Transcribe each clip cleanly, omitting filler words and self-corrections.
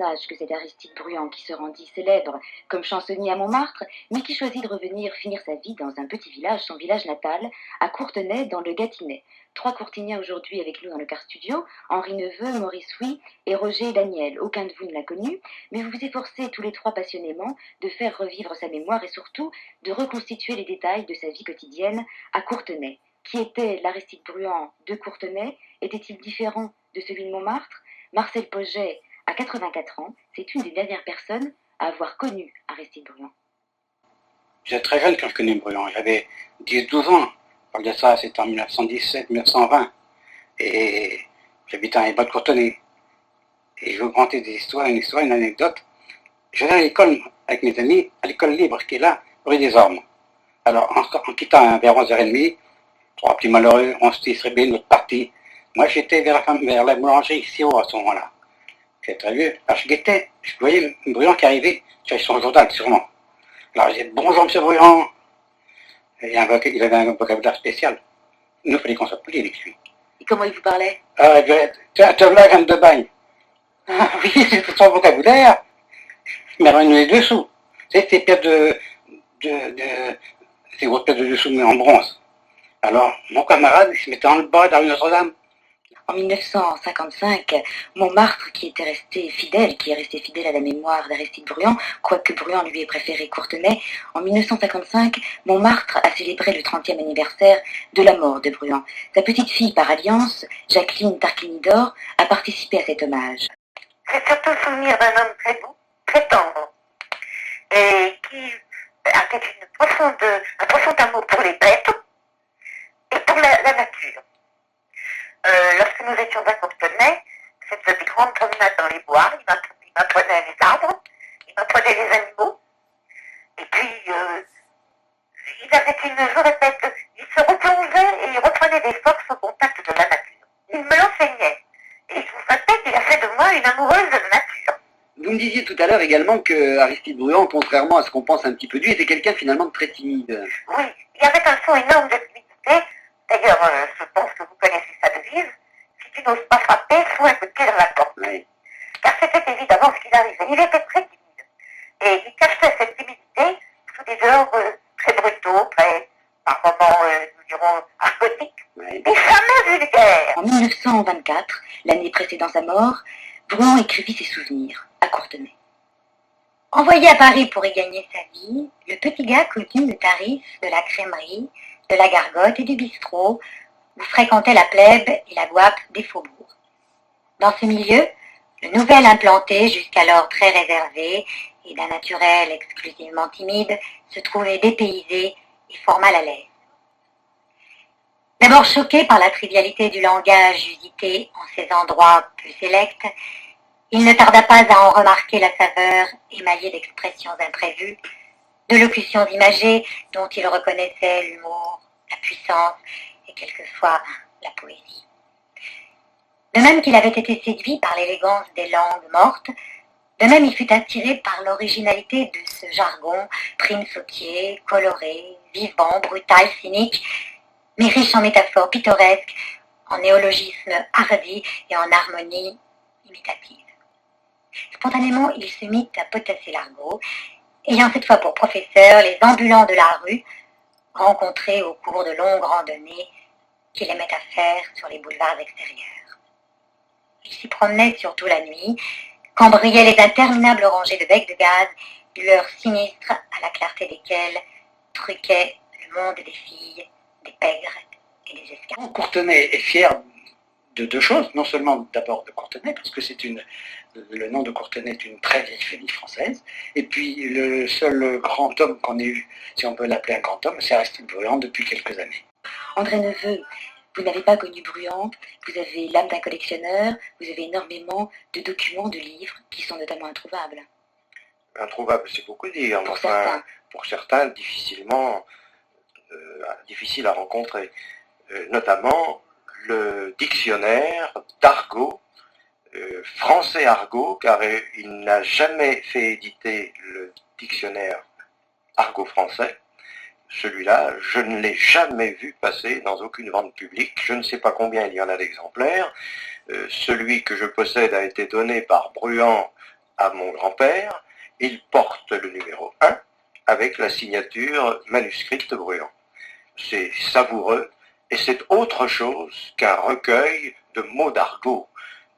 personnage que cet Aristide Bruand qui se rendit célèbre comme chansonnier à Montmartre, mais qui choisit de revenir finir sa vie dans un petit village, son village natal, à Courtenay, dans le Gâtinais. 3 Courtiniens aujourd'hui avec nous dans le Car Studio, Henri Neveu, Maurice Huy et Roger Daniel. Aucun de vous ne l'a connu, mais vous vous efforcez tous les 3 passionnément de faire revivre sa mémoire et surtout de reconstituer les détails de sa vie quotidienne à Courtenay. Qui était l'Aristide Bruand de Courtenay? Était-il différent de celui de Montmartre? Marcel Pauget a 84 ans, c'est une des dernières personnes à avoir connu Aristide Bruand. J'étais très jeune quand je connais Bruand, j'avais 10-12 ans. Je parle de ça, c'était en 1917-1920. Et j'habitais à Ébat de Courtenay. Et je vais vous raconter une anecdote. J'allais à l'école avec mes amis, à l'école libre qui est là, rue des Ormes. Alors, en quittant vers 11h30, 3 petits malheureux, on se distribuait notre partie. Moi, j'étais vers la boulangerie Siro à ce moment-là. J'étais très vieux. Alors, je voyais Bruand qui arrivait, sur son journal, sûrement. Alors, je disais, bonjour, monsieur Bruand. Il avait un vocabulaire spécial. Nous, il fallait qu'on soit poli avec lui. Et comment il vous parlait? Ah, il disait, tu as la graine de bagne. Ah, oui, c'était son vocabulaire. Mais alors, il nous les dessous. C'est ces pièces ces grosses pièces de dessous, mais en bronze. Alors, mon camarade, il se mettait en le bas dans Notre-Dame. En 1955, Montmartre, qui est resté fidèle à la mémoire d'Aristide Bruand, quoique Bruand lui ait préféré Courtenay, en 1955, Montmartre a célébré le 30e anniversaire de la mort de Bruand. Sa petite fille par alliance, Jacqueline Tarquinidor, a participé à cet hommage. C'est surtout le souvenir d'un homme très beau, très tendre, et qui avait un profond amour pour les bêtes et pour la nature. Lorsque nous étions à Courtenay, c'était des grandes promenades dans les bois, il m'apprenait les arbres, il m'apprenait les animaux, et puis il avait je répète, il se replongeait et il reprenait des forces au contact de la nature. Il me l'enseignait, et je vous répète, il a fait de moi une amoureuse de la nature. Vous me disiez tout à l'heure également que Aristide Bruand, contrairement à ce qu'on pense un petit peu de lui, était quelqu'un finalement de très timide. Oui, il avait un fond énorme de timidité. D'ailleurs, je pense que vous connaissez sa devise. Si tu n'oses pas frapper, fous un coup de pied dans la porte. Oui. Car c'était évidemment ce qu'il arrivait. Il était très timide. Et il cachait cette timidité sous des ordres très brutaux, très, par moments, nous dirons, argotiques, Oui. et jamais vulgaires. En 1924, l'année précédant sa mort, Bruand écrivit ses souvenirs à Courtenay. Envoyé à Paris pour y gagner sa vie, le petit gars connut le tarif de la crèmerie, de la gargote et du bistrot, où fréquentait la plèbe et la guape des faubourgs. Dans ce milieu, le nouvel implanté, jusqu'alors très réservé et d'un naturel exclusivement timide, se trouvait dépaysé et fort mal à l'aise. D'abord choqué par la trivialité du langage usité en ces endroits peu sélects, il ne tarda pas à en remarquer la saveur émaillée d'expressions imprévues, de locutions imagées dont il reconnaissait l'humour, la puissance et quelquefois la poésie. De même qu'il avait été séduit par l'élégance des langues mortes, de même il fut attiré par l'originalité de ce jargon prime sautier, coloré, vivant, brutal, cynique, mais riche en métaphores pittoresques, en néologismes hardis et en harmonie imitative. Spontanément, il se mit à potasser l'argot, ayant cette fois pour professeur les ambulants de la rue, rencontrés au cours de longues randonnées qu'il aimait à faire sur les boulevards extérieurs. Il s'y promenait surtout la nuit, quand brillaient les interminables rangées de becs de gaz, lueurs sinistres à la clarté desquelles truquait le monde des filles, des pègres et des esclaves. Courtenay est fier de deux choses, non seulement d'abord de Courtenay, parce que le nom de Courtenay est une très vieille famille française, et puis le seul grand homme qu'on ait eu, si on peut l'appeler un grand homme, c'est Aristide Bruand depuis quelques années. André Neveu, vous n'avez pas connu Bruand, vous avez l'âme d'un collectionneur, vous avez énormément de documents, de livres qui sont notamment introuvables. Introuvable, c'est beaucoup dire. Pour certains. Pour certains, difficile à rencontrer. Notamment le dictionnaire d'argot, français argot, car il n'a jamais fait éditer le dictionnaire argot français. Celui-là, je ne l'ai jamais vu passer dans aucune vente publique. Je ne sais pas combien il y en a d'exemplaires. Celui que je possède a été donné par Bruand à mon grand-père, il porte le numéro 1 avec la signature manuscrite de Bruant. C'est savoureux et c'est autre chose qu'un recueil de mots d'argot,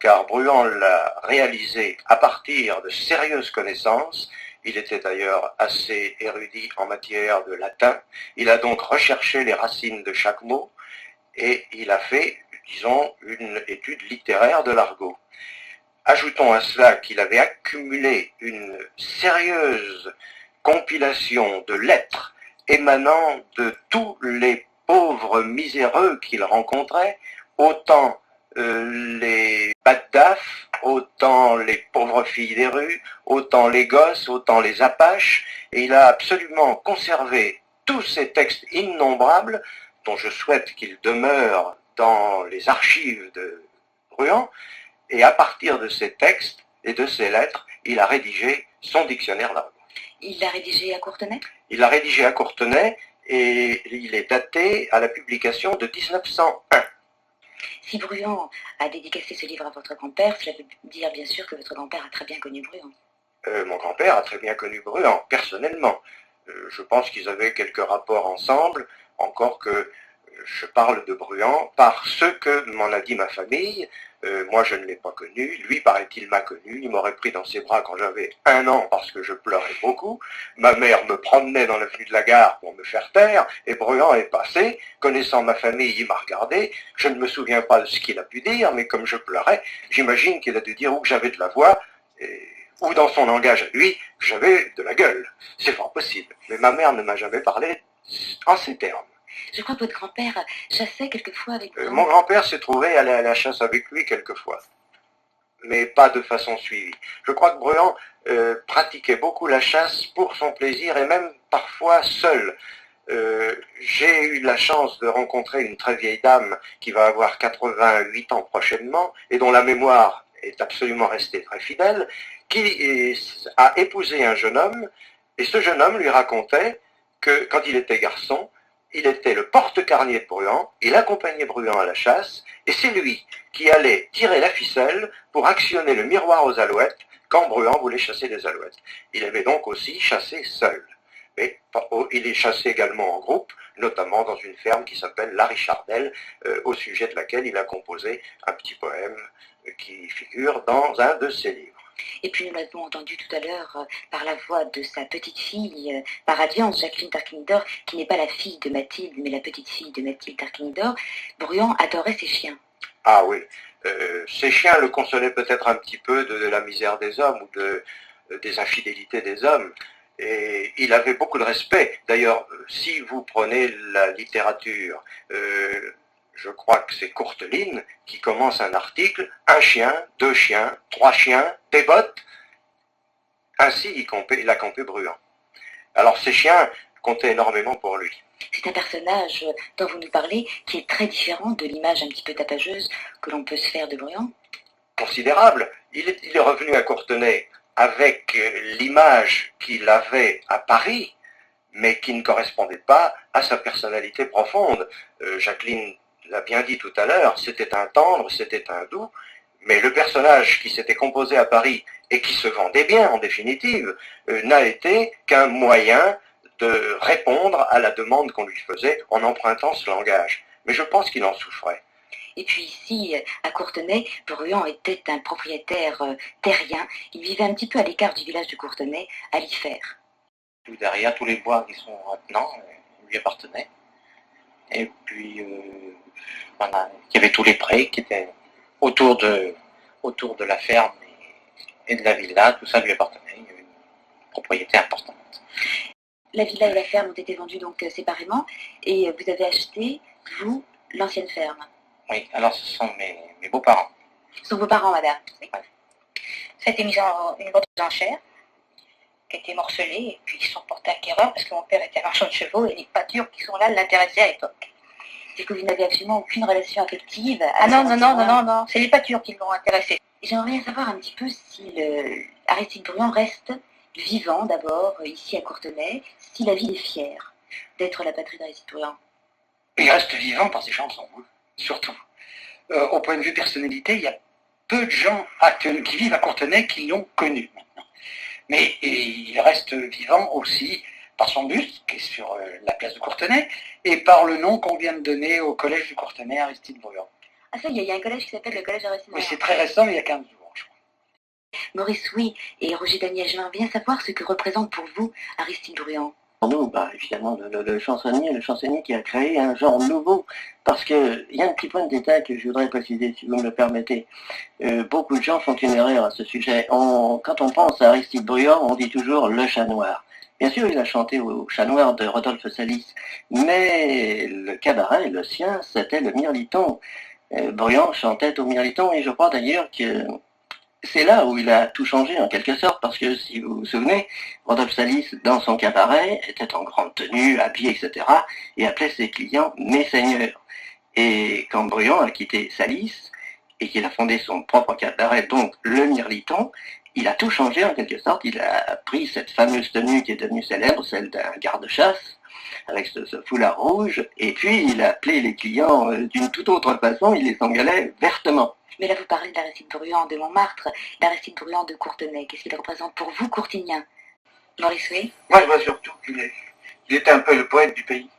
car Bruant l'a réalisé à partir de sérieuses connaissances. Il était d'ailleurs assez érudit en matière de latin. Il a donc recherché les racines de chaque mot et il a fait, disons, une étude littéraire de l'argot. Ajoutons à cela qu'il avait accumulé une sérieuse compilation de lettres émanant de tous les pauvres miséreux qu'il rencontrait, autant les baddafs, autant les pauvres filles des rues, autant les gosses, autant les apaches, et il a absolument conservé tous ces textes innombrables, dont je souhaite qu'ils demeurent dans les archives de Bruant, et à partir de ces textes et de ces lettres, il a rédigé son dictionnaire d'argot. Il l'a rédigé à Courtenay? Il l'a rédigé à Courtenay et il est daté à la publication de 1901. Si Bruant a dédicacé ce livre à votre grand-père, cela veut dire bien sûr que votre grand-père a très bien connu Bruant. Mon grand-père a très bien connu Bruant, personnellement. Je pense qu'ils avaient quelques rapports ensemble, encore que je parle de Bruant par ce que m'en a dit ma famille. Moi, je ne l'ai pas connu. Lui, paraît-il, m'a connu. Il m'aurait pris dans ses bras quand j'avais 1 an parce que je pleurais beaucoup. Ma mère me promenait dans l'avenue de la Gare pour me faire taire. Et Bruant est passé. Connaissant ma famille, il m'a regardé. Je ne me souviens pas de ce qu'il a pu dire, mais comme je pleurais, j'imagine qu'il a dû dire ou que j'avais de la voix, ou dans son langage à lui, que j'avais de la gueule. C'est fort possible. Mais ma mère ne m'a jamais parlé en ces termes. Je crois que votre grand-père chassait quelquefois avec Bruant. Mon grand-père s'est trouvé aller à la chasse avec lui quelquefois, mais pas de façon suivie. Je crois que Bruant pratiquait beaucoup la chasse pour son plaisir et même parfois seul. J'ai eu la chance de rencontrer une très vieille dame qui va avoir 88 ans prochainement et dont la mémoire est absolument restée très fidèle, qui a épousé un jeune homme et ce jeune homme lui racontait que quand il était garçon, il était le porte-carnier de Bruant, il accompagnait Bruant à la chasse, et c'est lui qui allait tirer la ficelle pour actionner le miroir aux alouettes quand Bruant voulait chasser des alouettes. Il avait donc aussi chassé seul. Mais il est chassé également en groupe, notamment dans une ferme qui s'appelle La Richardelle, au sujet de laquelle il a composé un petit poème qui figure dans un de ses livres. Et puis nous l'avons entendu tout à l'heure par la voix de sa petite-fille par alliance, Jacqueline Tarquinidor, qui n'est pas la fille de Mathilde, mais la petite-fille de Mathilde Tarquinidor. Bruant adorait ses chiens. Ah oui, ces chiens le consolaient peut-être un petit peu de la misère des hommes ou des infidélités des hommes. Et il avait beaucoup de respect. D'ailleurs, si vous prenez la littérature, je crois que c'est Courteline qui commence un article, 1 chien, 2 chiens, 3 chiens, tes bottes. Ainsi, il a campé Bruant. Alors ces chiens comptaient énormément pour lui. C'est un personnage dont vous nous parlez qui est très différent de l'image un petit peu tapageuse que l'on peut se faire de Bruant. Considérable. Il est revenu à Courtenay avec l'image qu'il avait à Paris, mais qui ne correspondait pas à sa personnalité profonde. Jacqueline l'a bien dit tout à l'heure, c'était un tendre, c'était un doux, mais le personnage qui s'était composé à Paris et qui se vendait bien en définitive, n'a été qu'un moyen de répondre à la demande qu'on lui faisait en empruntant ce langage. Mais je pense qu'il en souffrait. Et puis ici, à Courtenay, Bruant était un propriétaire terrien. Il vivait un petit peu à l'écart du village de Courtenay, à l'Ifer. Tout derrière, tous les bois qui sont maintenant lui appartenaient. Et puis, voilà, il y avait tous les prés qui étaient autour de la ferme et de la villa, tout ça lui appartenait. Il y avait une propriété importante. La villa et la ferme ont été vendues donc séparément, et vous avez acheté, vous, l'ancienne ferme. Oui, alors ce sont mes beaux-parents. Ce sont vos parents, madame. Oui. Ça a été mis en une vente aux enchères, qui a été morcelée, et puis ils sont portés acquéreurs parce que mon père était marchand de chevaux et les pâtures qui sont là l'intéressaient à l'époque. C'est que vous n'avez absolument aucune relation affective. Ah non, c'est les pâtures qui l'ont intéressé. J'aimerais bien savoir un petit peu si Aristide Bruant reste vivant d'abord, ici à Courtenay, si la ville est fière d'être la patrie d'Aristide Bruant. Il reste vivant par ses chansons, hein, surtout. Au point de vue personnalité, il y a peu de gens qui vivent à Courtenay qui l'ont connu maintenant. Mais il reste vivant aussi par son buste, qui est sur la place de Courtenay, et par le nom qu'on vient de donner au collège du Courtenay, Aristide Bruand. Ah ça, il y a un collège qui s'appelle le collège Aristide Oui, Bruand. c'est très récent, il y a 15 jours, je crois. Maurice Huy et Roger Daniel, j'aimerais bien savoir ce que représente pour vous Aristide Bruand. Pour nous, évidemment, le chansonnier qui a créé un genre nouveau, parce qu'il y a un petit point de détail que je voudrais préciser, si vous me le permettez. Beaucoup de gens font une erreur à ce sujet. Quand on pense à Aristide Bruand, on dit toujours le chat noir. Bien sûr, il a chanté au chat noir de Rodolphe Salis, mais le cabaret, le sien, c'était le mirliton. Bruand chantait au mirliton, et je crois d'ailleurs que c'est là où il a tout changé en quelque sorte, parce que si vous vous souvenez, Rodolphe Salis, dans son cabaret, était en grande tenue, habillé, etc., et appelait ses clients « mes seigneurs ». Et quand Bruand a quitté Salis, et qu'il a fondé son propre cabaret, donc le Mirliton, il a tout changé en quelque sorte. Il a pris cette fameuse tenue qui est devenue célèbre, celle d'un garde-chasse, avec ce foulard rouge, et puis il a appelé les clients d'une toute autre façon, il les engueulait vertement. Mais là, vous parlez d'Aristide Bruand de Montmartre, d'Aristide Bruand de Courtenay. Qu'est-ce qu'il représente pour vous, Courtignien? Maurice Huy? Moi, je vois surtout qu'il était un peu le poète du pays.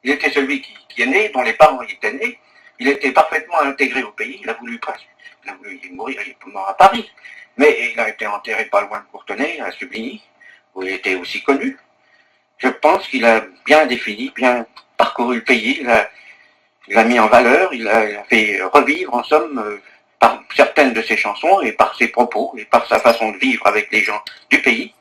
Il était celui qui est né, dont les parents y étaient nés. Il était parfaitement intégré au pays. Il a voulu mourir, il est mort à Paris. Mais il a été enterré pas loin de Courtenay, à Subligny, où il était aussi connu. Je pense qu'il a bien défini, bien parcouru le pays. Il l'a mis en valeur, il a fait revivre, en somme, par certaines de ses chansons et par ses propos et par sa façon de vivre avec les gens du pays.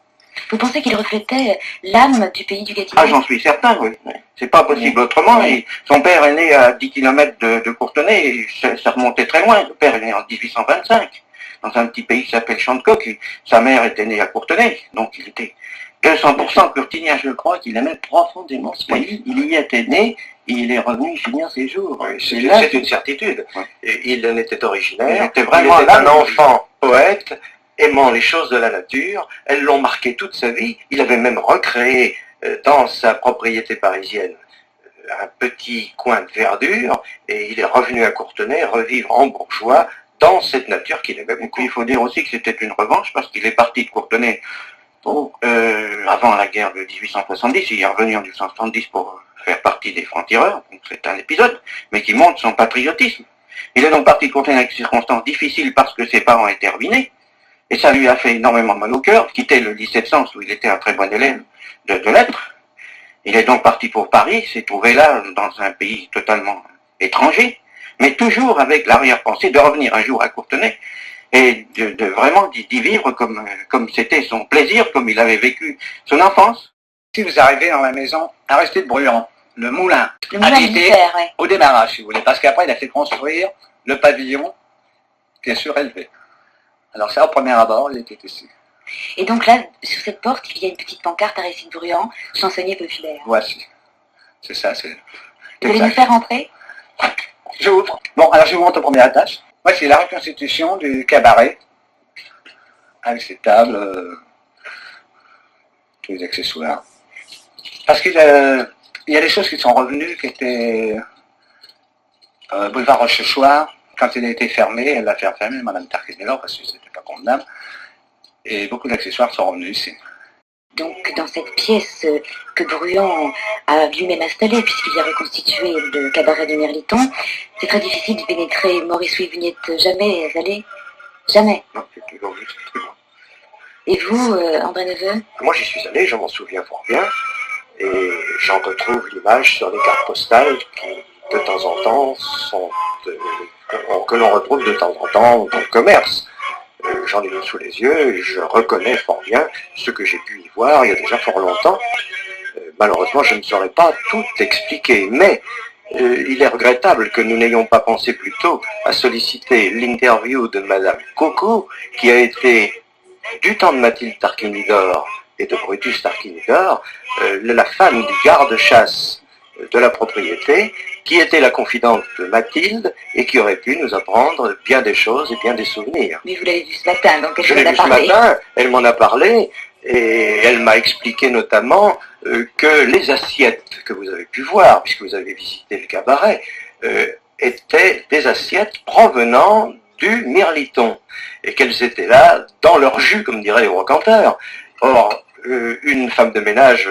Vous pensez qu'il reflétait l'âme du pays du Gâtinais? Ah, j'en suis certain, oui. C'est pas possible autrement. Et son père est né à 10 km de Courtenay, et ça remontait très loin. Le père est né en 1825, dans un petit pays qui s'appelle Chantecoq. Et sa mère était née à Courtenay, donc il était 200% courtinien. Je crois qu'il aimait profondément ce pays. Il y était né, et il est revenu finir ses jours. Oui, c'est une certitude. Et il en était originaire. Il était vraiment il était un enfant poète, aimant les choses de la nature. Elles l'ont marqué toute sa vie. Il avait même recréé dans sa propriété parisienne un petit coin de verdure, et il est revenu à Courtenay revivre en bourgeois dans cette nature qu'il aimait beaucoup. Il faut dire aussi que c'était une revanche, parce qu'il est parti de Courtenay avant la guerre de 1870. Il est revenu en 1870 pour faire partie des francs-tireurs, donc c'est un épisode, mais qui montre son patriotisme. Il est donc parti de Courtenay avec des circonstances difficiles parce que ses parents étaient ruinés, et ça lui a fait énormément mal au cœur. Quitter le lycée de Sens, où il était un très bon élève de lettres. Il est donc parti pour Paris, s'est trouvé là, dans un pays totalement étranger, mais toujours avec l'arrière-pensée de revenir un jour à Courtenay, et de vraiment d'y vivre comme c'était son plaisir, comme il avait vécu son enfance. Si vous arrivez dans la maison Aristide Bruand, le moulin Le moulin a été militaire, ouais. au démarrage, si vous voulez, parce qu'après il a fait construire le pavillon qui est surélevé. Alors ça, au premier abord, il était ici. Et donc là, sur cette porte, il y a une petite pancarte Aristide Bruand, chansonnier populaire. Voici. C'est ça, c'est... Vous voulez nous faire entrer? J'ouvre. Bon, alors je vous montre au premier étage. Moi, c'est la reconstitution du cabaret, avec ses tables, tous les accessoires. Parce qu'il y a des choses qui sont revenues, qui étaient boulevard Rochechouart. Quand il a été fermé, elle l'a fait fermer, Madame Tarquinello, parce que c'était pas convenable. Et beaucoup d'accessoires sont revenus ici. Donc dans cette pièce que Bruand a lui-même installée, puisqu'il a reconstitué le cabaret du Mirliton, c'est très difficile de pénétrer. Maurice Huy, vous n'y êtes jamais allé? Jamais. Non, c'est toujours juste, très bon. Et vous, André Neveu? Moi, j'y suis allé, je m'en souviens fort bien, et j'en retrouve l'image sur les cartes postales qui, de temps en temps, sont que l'on retrouve de temps en temps dans le commerce. J'en ai une sous les yeux et je reconnais fort bien ce que j'ai pu y voir il y a déjà fort longtemps. Malheureusement, je ne saurais pas tout expliquer, mais il est regrettable que nous n'ayons pas pensé plus tôt à solliciter l'interview de Madame Coco, qui a été, du temps de Mathilde Tarquinidor et de Brutus Tarquinidor, la femme du garde-chasse de la propriété, qui était la confidente de Mathilde et qui aurait pu nous apprendre bien des choses et bien des souvenirs. Mais vous l'avez vu ce matin, donc Je elle l'ai vous en vu a ce parlé. matin, elle m'en a parlé, et elle m'a expliqué notamment que les assiettes que vous avez pu voir, puisque vous avez visité le cabaret, étaient des assiettes provenant du mirliton, et qu'elles étaient là dans leur jus, comme diraient les brocanteurs. Or, une femme de ménage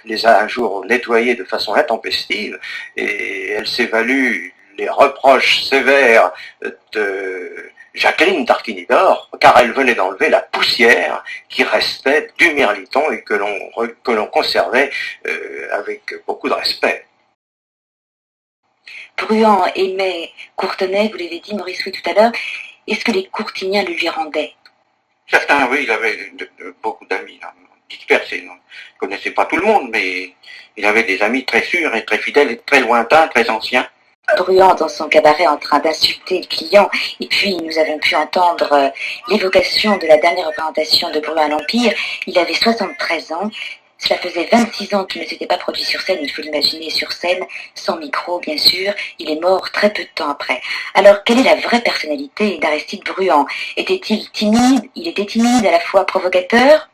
les a un jour nettoyées de façon intempestive, et elle s'est value les reproches sévères de Jacqueline Tarquinidor, car elle venait d'enlever la poussière qui restait du mirliton et que l'on conservait avec beaucoup de respect. Bruant aimait Courtenay, vous l'avez dit, Maurice Louis tout à l'heure. Est-ce que les Courtiniens le lui rendaient? Certains, oui, il avait beaucoup d'amis, là, dispersés. Il ne connaissait pas tout le monde, mais il avait des amis très sûrs et très fidèles et très lointains, très anciens. Bruant dans son cabaret en train d'insulter le client, et puis nous avons pu entendre l'évocation de la dernière représentation de Bruant à l'Empire. Il avait 73 ans, cela faisait 26 ans qu'il ne s'était pas produit sur scène, il faut l'imaginer sur scène, sans micro bien sûr, il est mort très peu de temps après. Alors quelle est la vraie personnalité d'Aristide Bruant? Était-il timide? Il était timide, à la fois provocateur?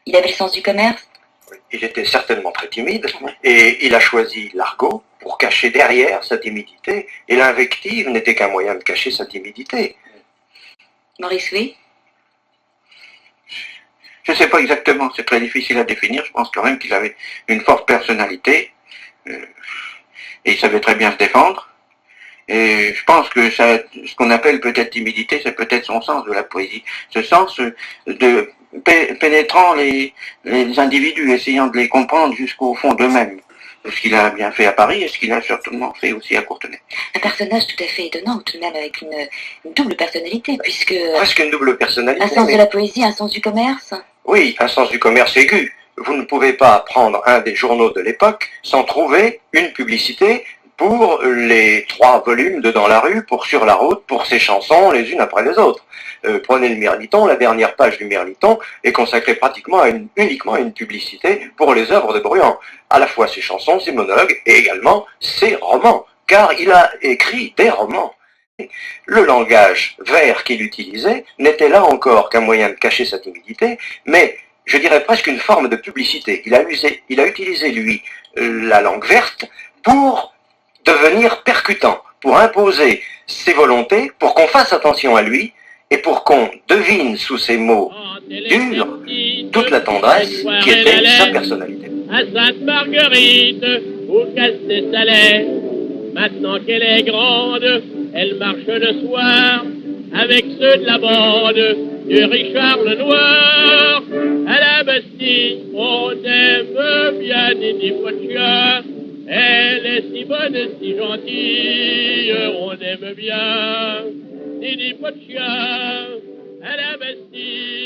Il avait le sens du commerce? Il était certainement très timide, et il a choisi l'argot pour cacher derrière sa timidité, et l'invective n'était qu'un moyen de cacher sa timidité. Maurice Louis? Je ne sais pas exactement, c'est très difficile à définir. Je pense quand même qu'il avait une forte personnalité, et il savait très bien se défendre. Et je pense que ça, ce qu'on appelle peut-être timidité, c'est peut-être son sens de la poésie. Ce sens de pénétrant les individus, essayant de les comprendre jusqu'au fond d'eux-mêmes. Ce qu'il a bien fait à Paris et ce qu'il a certainement fait aussi à Courtenay. Un personnage tout à fait étonnant, tout de même avec une double personnalité, puisque... Presque une double personnalité. Un sens de la poésie, un sens du commerce? Oui, un sens du commerce aigu. Vous ne pouvez pas prendre un des journaux de l'époque sans trouver une publicité pour les 3 volumes de Dans la rue, pour Sur la route, pour ses chansons les unes après les autres. Prenez le Mirliton, la dernière page du Mirliton est consacrée pratiquement uniquement à une publicité pour les œuvres de Bruant. À la fois ses chansons, ses monologues et également ses romans, car il a écrit des romans. Le langage vers qu'il utilisait n'était là encore qu'un moyen de cacher sa timidité, mais je dirais presque une forme de publicité. Il a utilisé, lui, la langue verte pour devenir percutant, pour imposer ses volontés, pour qu'on fasse attention à lui, et pour qu'on devine sous ses mots durs toute la tendresse qui était sa personnalité. À Sainte-Marguerite, au Casse-des-Salais, maintenant qu'elle est grande, elle marche le soir avec ceux de la bande de Richard le Noir. À la Bastille, on aime bien Nini Pochia. Elle est si bonne et si gentille, on aime bien Nini Pochia. À la Bastille.